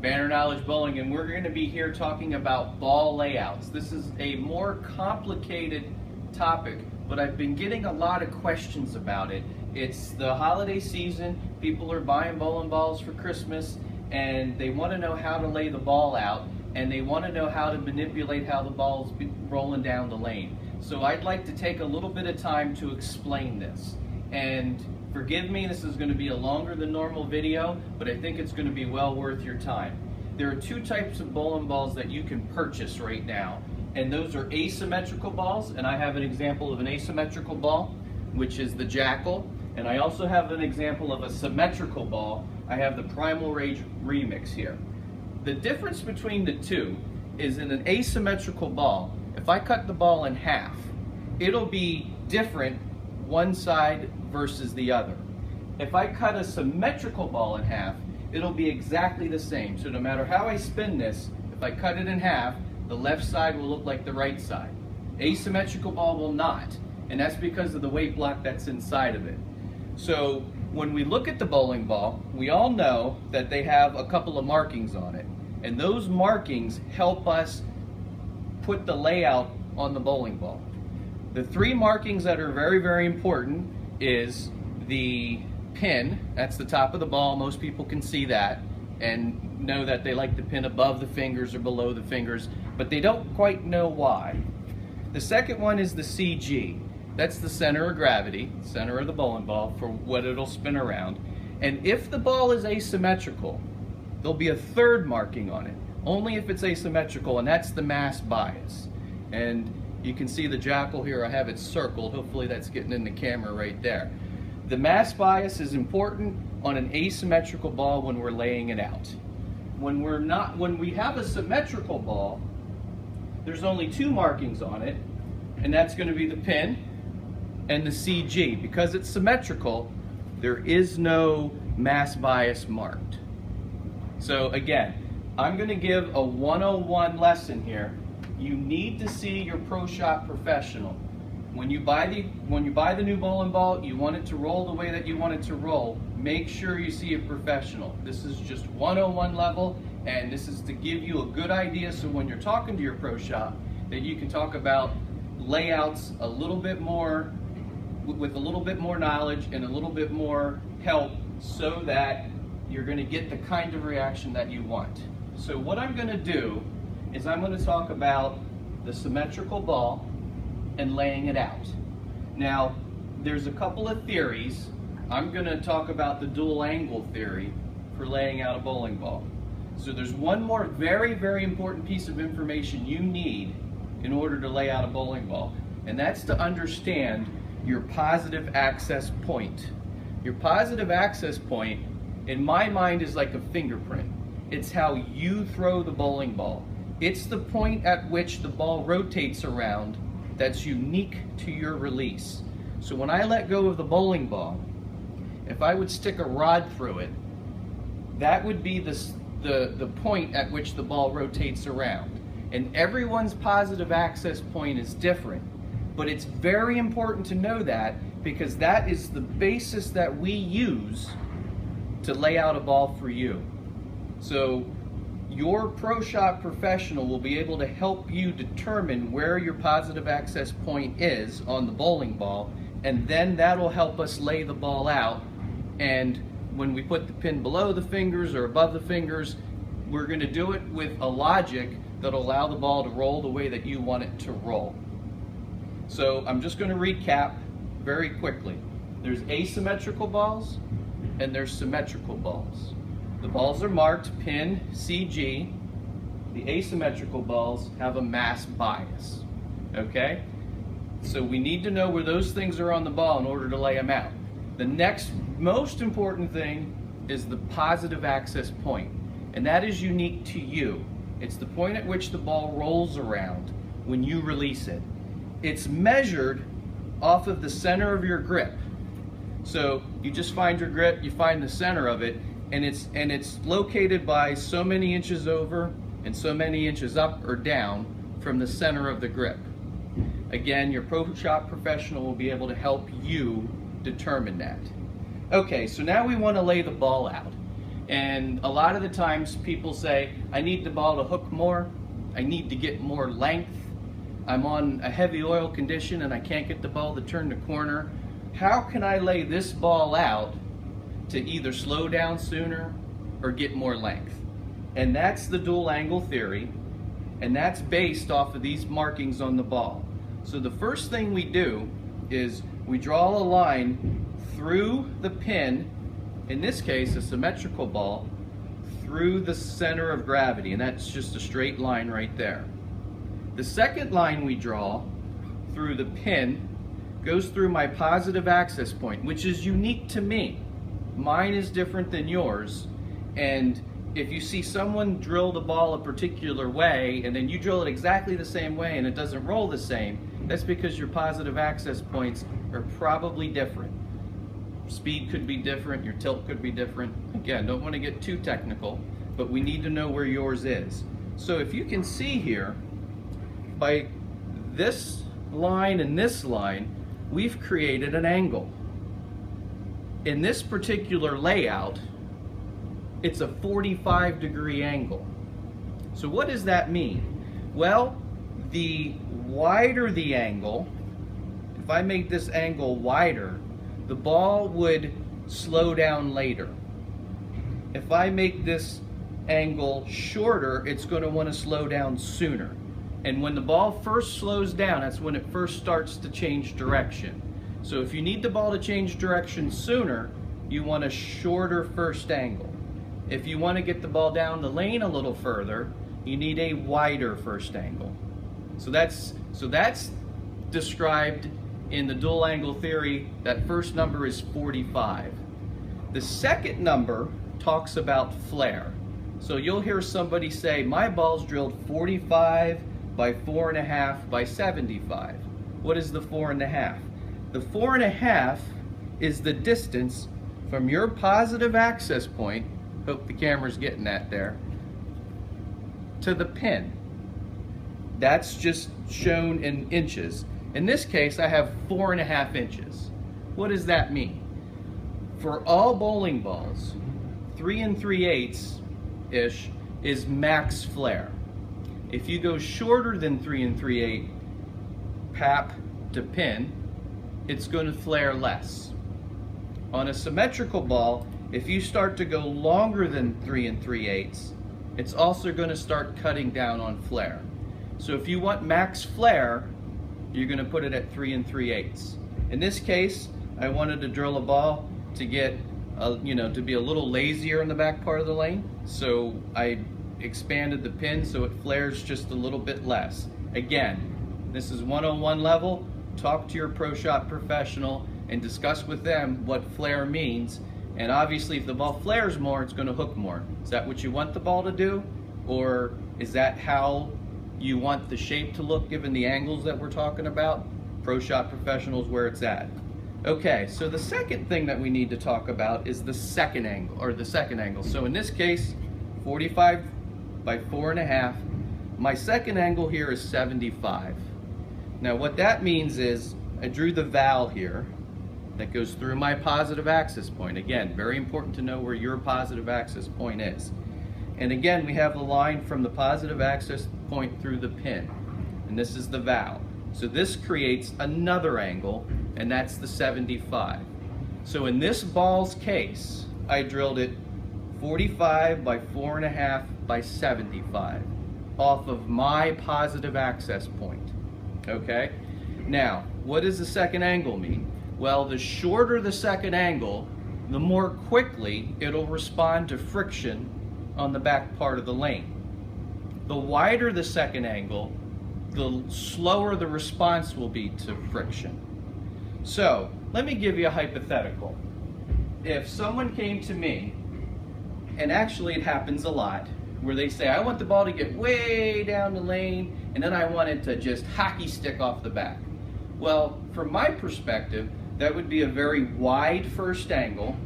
Banner Knowledge Bowling, and we're going to be here talking about ball layouts. This is a more complicated topic, but I've been getting a lot of questions about it. It's the holiday season, people are buying bowling balls for Christmas, and they want to know how to lay the ball out, and they want to know how to manipulate how the ball's rolling down the lane. So I'd like to take a little bit of time to explain this. And forgive me, this is going to be a longer than normal video, but I think it's going to be well worth your time. There are two types of bowling balls that you can purchase right now, and those are asymmetrical balls, and I have an example of an asymmetrical ball, which is the Jackal, and I also have an example of a symmetrical ball. I have the Primal Rage Remix here. The difference between the two is in an asymmetrical ball, if I cut the ball in half, it'll be different one side versus the other. If I cut a symmetrical ball in half, it'll be exactly the same. So no matter how I spin this, if I cut it in half, the left side will look like the right side. Asymmetrical ball will not, and that's because of the weight block that's inside of it. So when we look at the bowling ball, we all know that they have a couple of markings on it, and those markings help us put the layout on the bowling ball. The three markings that are very, very important is the pin. That's the top of the ball. Most people can see that and know that they like the pin above the fingers or below the fingers, but they don't quite know why. The second one is the CG. That's the center of gravity, center of the bowling ball, for what it'll spin around. And if the ball is asymmetrical, there'll be a third marking on it, only if it's asymmetrical, and that's the mass bias. And you can see the Jackal here, I have it circled. Hopefully that's getting in the camera right there. The mass bias is important on an asymmetrical ball when we're laying it out. When we have a symmetrical ball, there's only two markings on it, and that's going to be the pin and the CG. Because it's symmetrical, there is no mass bias marked. So again, I'm going to give a 101 lesson here. You need to see your pro shop professional. When you buy the new bowling ball, you want it to roll the way that you want it to roll. Make sure you see a professional. This is just 101 level, and this is to give you a good idea so when you're talking to your pro shop that you can talk about layouts a little bit more, with a little bit more knowledge and a little bit more help, so that you're going to get the kind of reaction that you want. So what I'm going to do is I'm going to talk about the symmetrical ball and laying it out. Now, there's a couple of theories. I'm going to talk about the dual angle theory for laying out a bowling ball. So there's one more very, very important piece of information you need in order to lay out a bowling ball, and that's to understand your positive access point. Your positive access point, in my mind, is like a fingerprint. It's how you throw the bowling ball. It's the point at which the ball rotates around that's unique to your release. So when I let go of the bowling ball, if I would stick a rod through it, that would be the point at which the ball rotates around. And everyone's positive access point is different. But it's very important to know that, because that is the basis that we use to lay out a ball for you. So your pro shop professional will be able to help you determine where your positive access point is on the bowling ball, and then that'll help us lay the ball out. And when we put the pin below the fingers or above the fingers, we're going to do it with a logic that'll allow the ball to roll the way that you want it to roll. So I'm just going to recap very quickly. There's asymmetrical balls and there's symmetrical balls. The balls are marked pin, CG. The asymmetrical balls have a mass bias. Okay? So we need to know where those things are on the ball in order to lay them out. The next most important thing is the positive access point, and that is unique to you. It's the point at which the ball rolls around when you release it. It's measured off of the center of your grip. So you just find your grip, you find the center of it, and it's located by so many inches over and so many inches up or down from the center of the grip. Again, your pro shop professional will be able to help you determine that. Okay, so now we want to lay the ball out. And a lot of the times people say, I need the ball to hook more, I need to get more length, I'm on a heavy oil condition and I can't get the ball to turn the corner. How can I lay this ball out to either slow down sooner or get more length? And that's the dual angle theory, and that's based off of these markings on the ball. So the first thing we do is we draw a line through the pin, in this case a symmetrical ball, through the center of gravity, and that's just a straight line right there. The second line we draw through the pin goes through my positive access point, which is unique to me. Mine is different than yours, and if you see someone drill the ball a particular way and then you drill it exactly the same way and it doesn't roll the same, that's because your positive access points are probably different. Speed could be different, your tilt could be different. Again, don't want to get too technical, but we need to know where yours is. So if you can see here, by this line and this line, we've created an angle. In this particular layout, it's a 45-degree angle. So what does that mean? Well, the wider the angle, if I make this angle wider, the ball would slow down later. If I make this angle shorter, it's going to want to slow down sooner. And when the ball first slows down, that's when it first starts to change direction. So if you need the ball to change direction sooner, you want a shorter first angle. If you want to get the ball down the lane a little further, you need a wider first angle. So that's described in the dual angle theory. That first number is 45. The second number talks about flare. So you'll hear somebody say, my ball's drilled 45 by 4.5 by 75. What is the 4.5? The 4.5 is the distance from your positive access point, hope the camera's getting that there, to the pin. That's just shown in inches. In this case, I have 4.5 inches. What does that mean? For all bowling balls, 3 3/8-ish is max flare. If you go shorter than 3 3/8 pap to pin, it's going to flare less. On a symmetrical ball, if you start to go longer than 3 3/8, it's also going to start cutting down on flare. So if you want max flare, you're going to put it at 3 3/8. In this case, I wanted to drill a ball to get, to be a little lazier in the back part of the lane. So I expanded the pin so it flares just a little bit less. Again, this is 101 level. Talk to your pro shot professional and discuss with them what flare means. And obviously, if the ball flares more, it's going to hook more. Is that what you want the ball to do? Or is that how you want the shape to look given the angles that we're talking about? Pro shot professionals, where it's at. Okay, so the second thing that we need to talk about is the second angle, So in this case, 45 by 4.5. My second angle here is 75. Now what that means is I drew the valve here that goes through my positive access point. Again, very important to know where your positive access point is. And again, we have the line from the positive access point through the pin. And this is the valve. So this creates another angle, and that's the 75. So in this ball's case, I drilled it 45 by 4.5 by 75 off of my positive access point. Okay? Now, what does the second angle mean? Well, the shorter the second angle, the more quickly it'll respond to friction on the back part of the lane. The wider the second angle, the slower the response will be to friction. So, let me give you a hypothetical. If someone came to me, and actually it happens a lot, where they say, I want the ball to get way down the lane, and then I want it to just hockey stick off the back. Well, from my perspective, that would be a very wide first angle,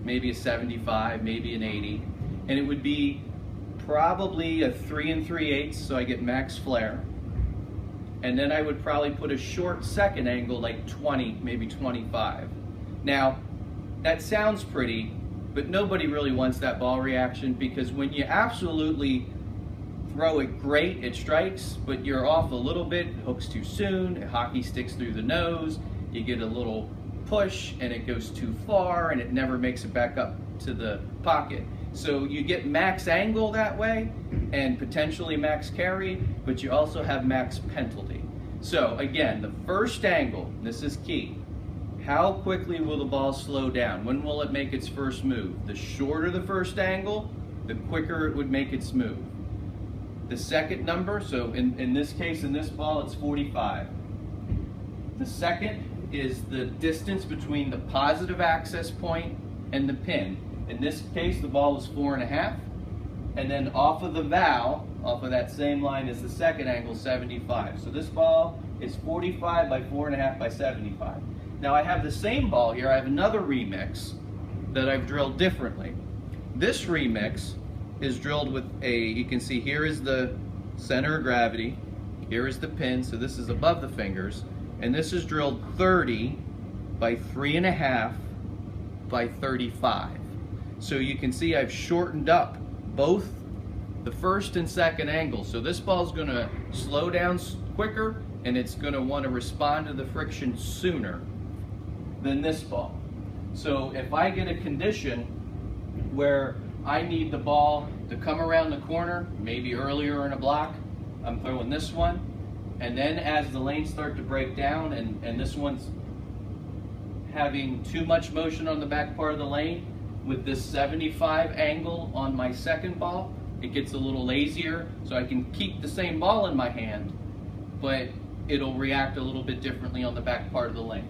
maybe a 75, maybe an 80, and it would be probably a 3 3/8, so I get max flare. And then I would probably put a short second angle, like 20, maybe 25. Now, that sounds pretty, but nobody really wants that ball reaction, because when you absolutely throw it great, it strikes, but you're off a little bit, it hooks too soon, hockey sticks through the nose, you get a little push and it goes too far and it never makes it back up to the pocket. So you get max angle that way and potentially max carry, but you also have max penalty. So again, the first angle, this is key. How quickly will the ball slow down? When will it make its first move? The shorter the first angle, the quicker it would make its move. The second number, so in this case, in this ball, it's 45. The second is the distance between the positive access point and the pin. In this case, the ball was 4.5. And then off of the valve, off of that same line, is the second angle, 75. So this ball is 45 by 4.5 by 75. Now I have the same ball here. I have another remix that I've drilled differently. This remix is drilled with you can see here is the center of gravity, here is the pin, so this is above the fingers, and this is drilled 30 by 3.5 by 35. So you can see I've shortened up both the first and second angle. So this ball is going to slow down quicker, and it's going to want to respond to the friction sooner than this ball. So if I get a condition where I need the ball to come around the corner, maybe earlier in a block, I'm throwing this one, and then as the lanes start to break down and this one's having too much motion on the back part of the lane, with this 75 angle on my second ball, it gets a little lazier, so I can keep the same ball in my hand, but it'll react a little bit differently on the back part of the lane.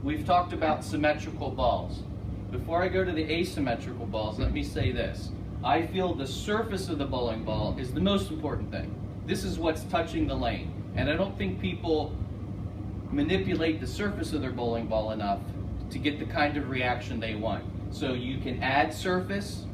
We've talked about symmetrical balls. Before I go to the asymmetrical balls, let me say this. I feel the surface of the bowling ball is the most important thing. This is what's touching the lane. And I don't think people manipulate the surface of their bowling ball enough to get the kind of reaction they want. So you can add surface,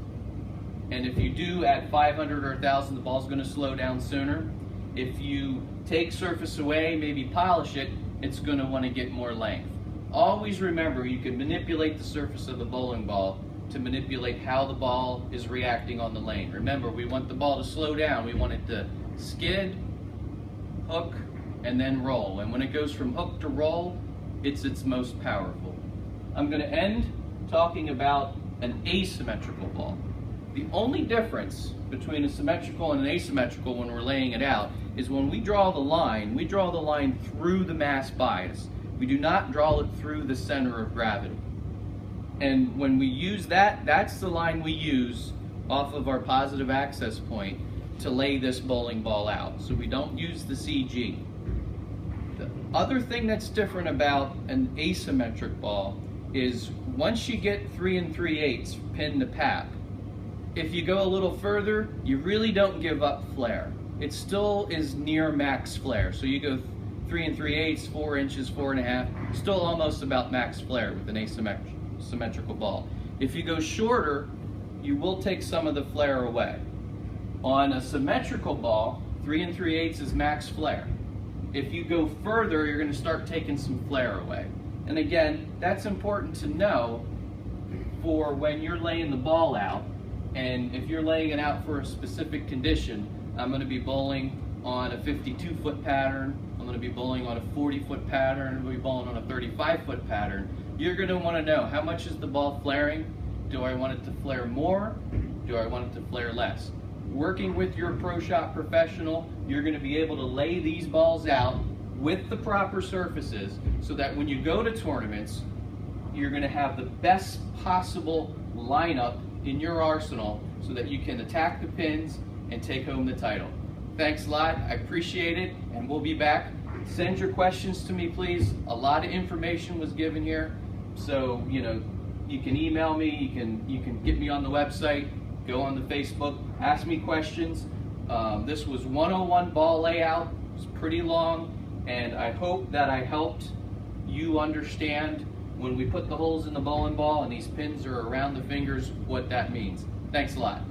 and if you do add 500 or 1,000, the ball's going to slow down sooner. If you take surface away, maybe polish it, it's going to want to get more length. Always remember, you can manipulate the surface of the bowling ball to manipulate how the ball is reacting on the lane. Remember, we want the ball to slow down. We want it to skid, hook, and then roll. And when it goes from hook to roll, it's its most powerful. I'm going to end talking about an asymmetrical ball. The only difference between a symmetrical and an asymmetrical when we're laying it out is when we draw the line through the mass bias. We do not draw it through the center of gravity. And when we use that, that's the line we use off of our positive access point to lay this bowling ball out. So we don't use the CG. The other thing that's different about an asymmetric ball is once you get 3 3/8 pin to pap, if you go a little further, you really don't give up flare. It still is near max flare. So you go 3 3/8, 4 inches, 4.5, still almost about max flare with an asymmetrical ball. If you go shorter, you will take some of the flare away. On a symmetrical ball, 3 3/8 is max flare. If you go further, you're going to start taking some flare away. And again, that's important to know for when you're laying the ball out. And if you're laying it out for a specific condition, I'm going to be bowling on a 52-foot pattern, I'm going to be bowling on a 40-foot pattern, I'm going to be bowling on a 35-foot pattern. You're going to want to know, how much is the ball flaring? Do I want it to flare more? Do I want it to flare less? Working with your pro shop professional, you're going to be able to lay these balls out with the proper surfaces so that when you go to tournaments, you're going to have the best possible lineup in your arsenal so that you can attack the pins and take home the title. Thanks a lot. I appreciate it, and we'll be back. Send your questions to me, please. A lot of information was given here, so you can email me, you can get me on the website, go on the Facebook, ask me questions. This was 101 ball layout. It's pretty long, and I hope that I helped you understand when we put the holes in the bowling ball and these pins are around the fingers what that means. Thanks a lot.